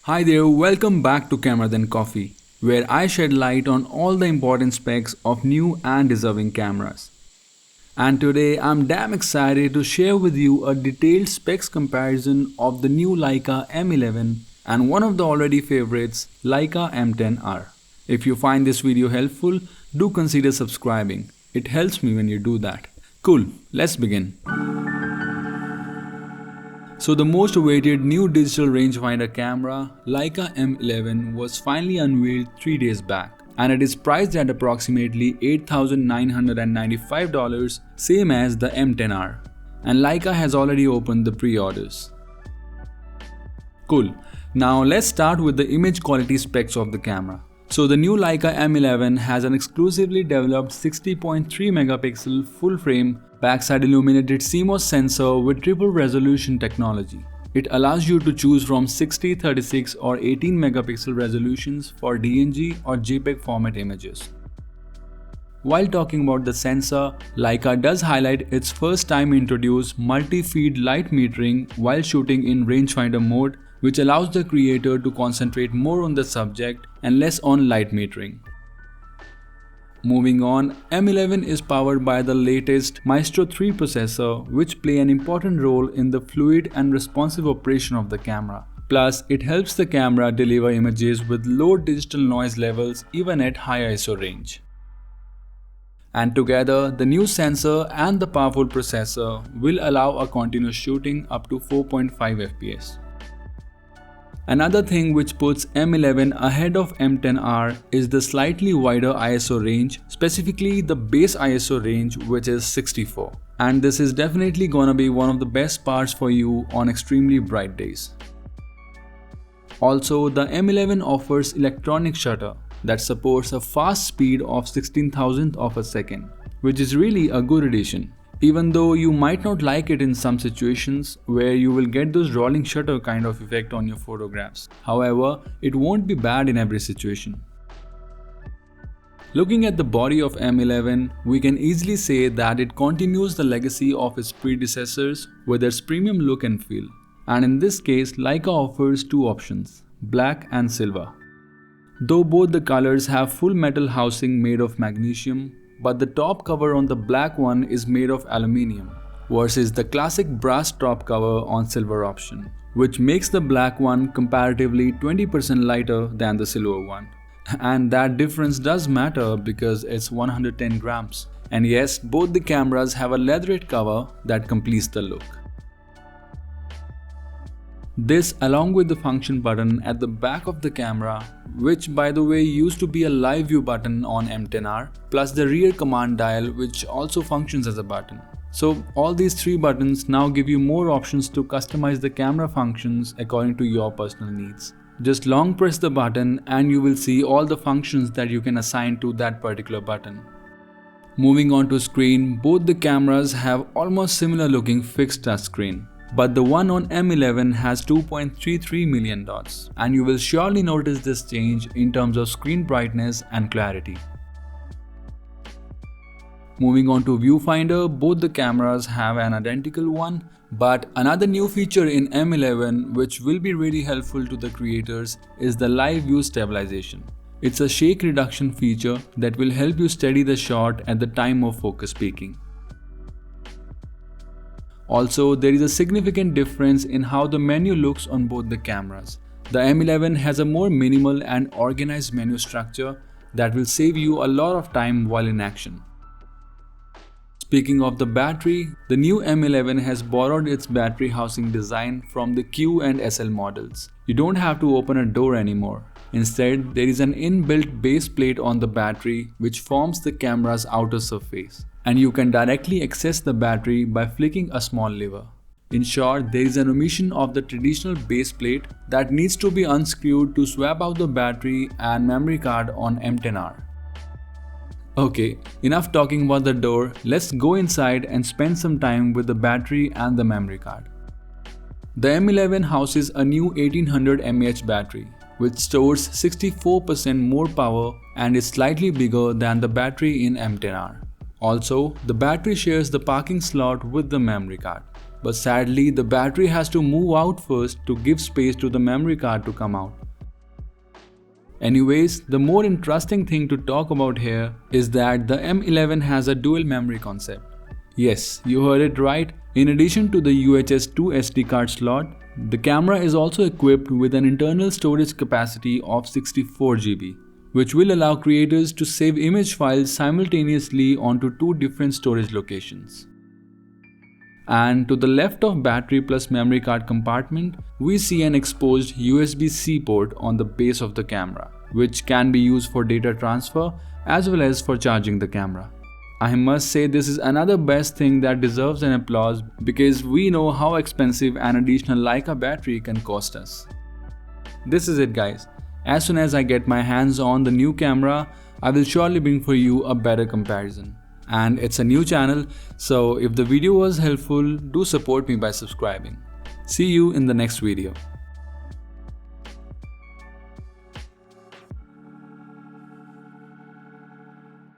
Hi there, welcome back to Camera Then Coffee, where I shed light on all the important specs of new and deserving cameras. And today I'm damn excited to share with you a detailed specs comparison of the new Leica M11 and one of the already favorites, Leica M10R. If you find this video helpful, do consider subscribing. It helps me when you do that. Cool, let's begin. So the most awaited new digital rangefinder camera, Leica M11, was finally unveiled 3 days back, and it is priced at approximately $8,995, same as the M10R. And Leica has already opened the pre-orders. Cool. Now let's start with the image quality specs of the camera. So the new Leica M11 has an exclusively developed 60.3 megapixel full-frame backside illuminated CMOS sensor with triple resolution technology. It allows you to choose from 60, 36 or 18 megapixel resolutions for DNG or JPEG format images. While talking about the sensor, Leica does highlight its first time introduced multi-feed light metering while shooting in rangefinder mode, which allows the creator to concentrate more on the subject and less on light metering. Moving on, M11 is powered by the latest Maestro 3 processor, which play an important role in the fluid and responsive operation of the camera. Plus, it helps the camera deliver images with low digital noise levels even at high ISO range. And together, the new sensor and the powerful processor will allow a continuous shooting up to 4.5 fps. Another thing which puts M11 ahead of M10R is the slightly wider ISO range, specifically the base ISO range, which is 64. And this is definitely gonna be one of the best parts for you on extremely bright days. Also, the M11 offers electronic shutter that supports a fast speed of 16,000th of a second, which is really a good addition. Even though you might not like it in some situations where you will get those rolling shutter kind of effect on your photographs. However, it won't be bad in every situation. Looking at the body of M11, we can easily say that it continues the legacy of its predecessors with its premium look and feel. And in this case, Leica offers two options, black and silver. Though both the colors have full metal housing made of magnesium, but the top cover on the black one is made of aluminium versus the classic brass top cover on silver option, which makes the black one comparatively 20% lighter than the silver one. And that difference does matter because it's 110 grams. And yes, both the cameras have a leatherette cover that completes the look. This along with the function button at the back of the camera, which by the way used to be a live view button on M10R, plus the rear command dial which also functions as a button. So all these three buttons now give you more options to customize the camera functions according to your personal needs. Just long press the button and you will see all the functions that you can assign to that particular button. Moving on to screen, both the cameras have almost similar looking fixed touchscreen. But the one on M11 has 2.33 million dots, and you will surely notice this change in terms of screen brightness and clarity. Moving on to viewfinder, both the cameras have an identical one, but another new feature in M11 which will be really helpful to the creators is the live view stabilization. It's a shake reduction feature that will help you steady the shot at the time of focus peaking. Also, there is a significant difference in how the menu looks on both the cameras. The M11 has a more minimal and organized menu structure that will save you a lot of time while in action. Speaking of the battery, the new M11 has borrowed its battery housing design from the Q and SL models. You don't have to open a door anymore. Instead, there is an inbuilt base plate on the battery which forms the camera's outer surface, and you can directly access the battery by flicking a small lever. In short, there is an omission of the traditional base plate that needs to be unscrewed to swap out the battery and memory card on M10R. Okay, enough talking about the door, let's go inside and spend some time with the battery and the memory card. The M11 houses a new 1800 mAh battery, which stores 64% more power and is slightly bigger than the battery in M10R. Also, the battery shares the parking slot with the memory card. but sadly the battery has to move out first to give space to the memory card to come out. Anyways, the more interesting thing to talk about here is that the M11 has a dual memory concept. Yes, you heard it right. In addition to the UHS 2 SD card slot, the camera is also equipped with an internal storage capacity of 64 GB, which will allow creators to save image files simultaneously onto two different storage locations. And to the left of battery plus memory card compartment, we see an exposed USB-C port on the base of the camera, which can be used for data transfer as well as for charging the camera. I must say this is another best thing that deserves an applause because we know how expensive an additional Leica battery can cost us. This is it guys. As soon as I get my hands on the new camera, I will surely bring for you a better comparison. And it's a new channel, so if the video was helpful, do support me by subscribing. See you in the next video.